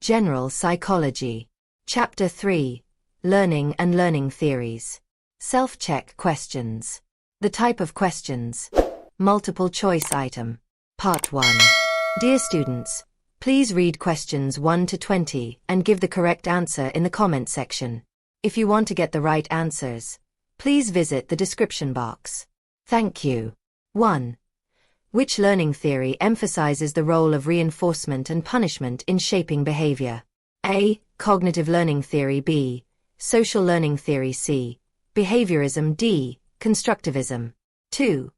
General Psychology. Chapter 3. Learning and Learning Theories. Self-check questions. The type of questions. Multiple choice item. Part 1. Dear students, please read questions 1 to 20 and give the correct answer in the comment section. If you want to get the right answers, please visit the description box. Thank you. 1. Which learning theory emphasizes the role of reinforcement and punishment in shaping behavior? A. Cognitive learning theory. B. Social learning theory. C. Behaviorism. D. Constructivism. 2.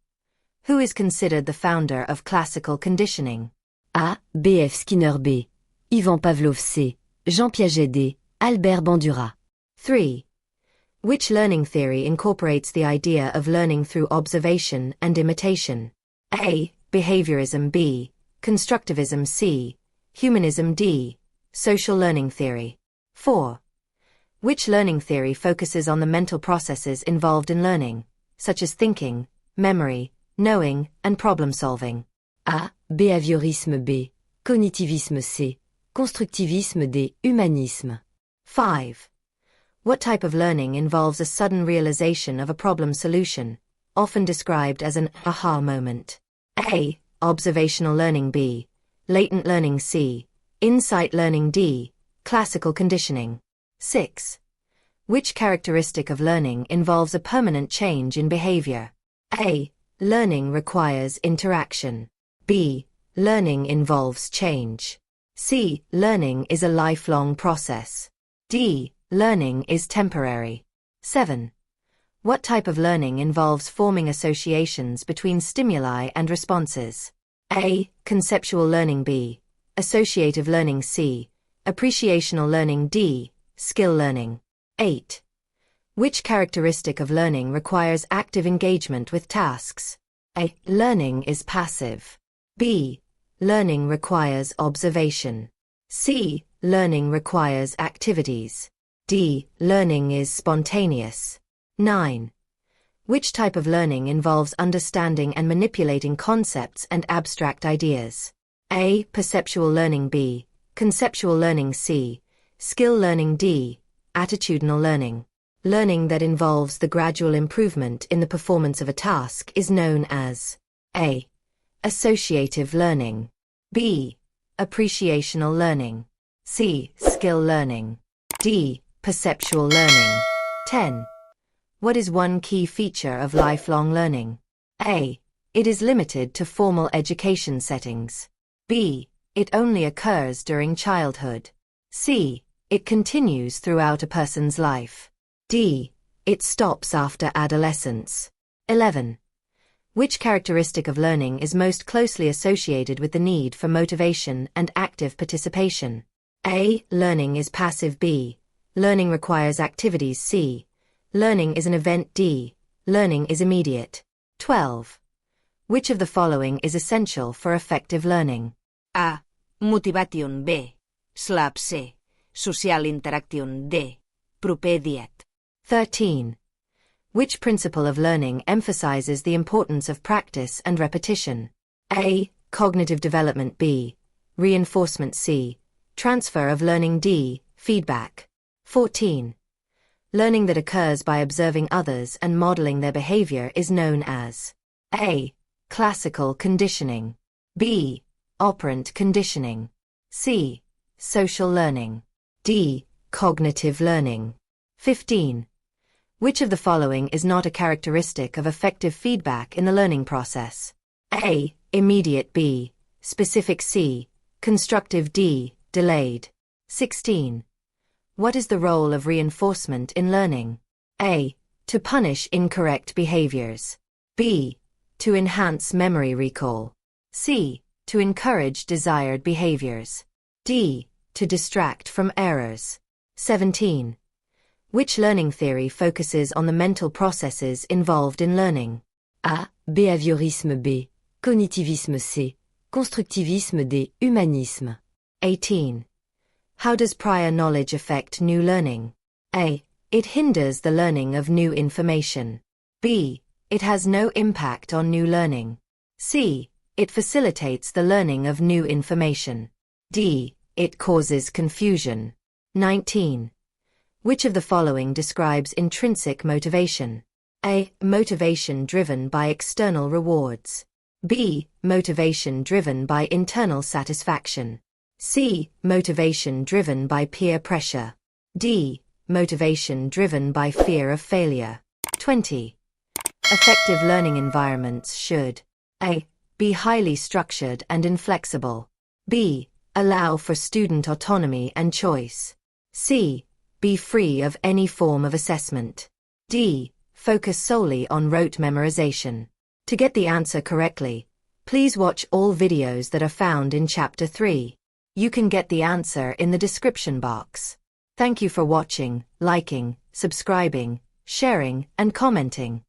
Who is considered the founder of classical conditioning? A. B.F. Skinner. B. Ivan Pavlov. C. Jean Piaget. D. Albert Bandura. 3. Which learning theory incorporates the idea of learning through observation and imitation? A. Behaviorism. B. Constructivism. C. Humanism. D. Social learning theory. 4. Which learning theory focuses on the mental processes involved in learning, such as thinking, memory, knowing, and problem-solving? A. Behaviorisme. B. Cognitivisme. C. Constructivisme. D. Humanisme. 5. What type of learning involves a sudden realization of a problem solution, often described as an aha moment? A. Observational learning. B. Latent learning. C. Insight learning. D. Classical conditioning. 6. Which characteristic of learning involves a permanent change in behavior? A. Learning requires interaction. B. Learning involves change. C. Learning is a lifelong process. D. Learning is temporary. 7. What type of learning involves forming associations between stimuli and responses? A. Conceptual learning. B. Associative learning. C. Appreciational learning. D. Skill learning. 8. Which characteristic of learning requires active engagement with tasks? A. Learning is passive. B. Learning requires observation. C. Learning requires activities. D. Learning is spontaneous. 9. Which type of learning involves understanding and manipulating concepts and abstract ideas? A. Perceptual learning. B. Conceptual learning. C. Skill learning. D. Attitudinal learning. Learning that involves the gradual improvement in the performance of a task is known as A. Associative learning. B. Appreciational learning. C. Skill learning. D. Perceptual learning. 10. What is one key feature of lifelong learning? A. It is limited to formal education settings. B. It only occurs during childhood. C. It continues throughout a person's life. D. It stops after adolescence. 11. Which characteristic of learning is most closely associated with the need for motivation and active participation? A. Learning is passive. B. Learning requires activities. C. Learning is an event. D. Learning is immediate. 12. Which of the following is essential for effective learning? A. Motivation. B. Slab. C. Social interaction. D. Propediat. 13. Which principle of learning emphasizes the importance of practice and repetition? A. Cognitive development. B. Reinforcement. C. Transfer of learning. D. Feedback. 14. Learning that occurs by observing others and modeling their behavior is known as A. Classical conditioning. B. Operant conditioning. C. Social learning. D. Cognitive learning. 15. Which of the following is not a characteristic of effective feedback in the learning process? A. Immediate. B. Specific. C. Constructive. D. Delayed. 16. What is the role of reinforcement in learning? A. To punish incorrect behaviors. B. To enhance memory recall. C. To encourage desired behaviors. D. To distract from errors. 17. Which learning theory focuses on the mental processes involved in learning? A. Behaviorisme. B. Cognitivisme. C. Constructivisme. D. Humanisme. 18. How does prior knowledge affect new learning? A. It hinders the learning of new information. B. It has no impact on new learning. C. It facilitates the learning of new information. D. It causes confusion. 19. Which of the following describes intrinsic motivation? A. Motivation driven by external rewards. B. Motivation driven by internal satisfaction. C. Motivation driven by peer pressure. D. Motivation driven by fear of failure. 20. Effective learning environments should A. Be highly structured and inflexible. B. Allow for student autonomy and choice. C. Be free of any form of assessment. D. Focus solely on rote memorization. To get the answer correctly, please watch all videos that are found in Chapter 3. You can get the answer in the description box. Thank you for watching, liking, subscribing, sharing, and commenting.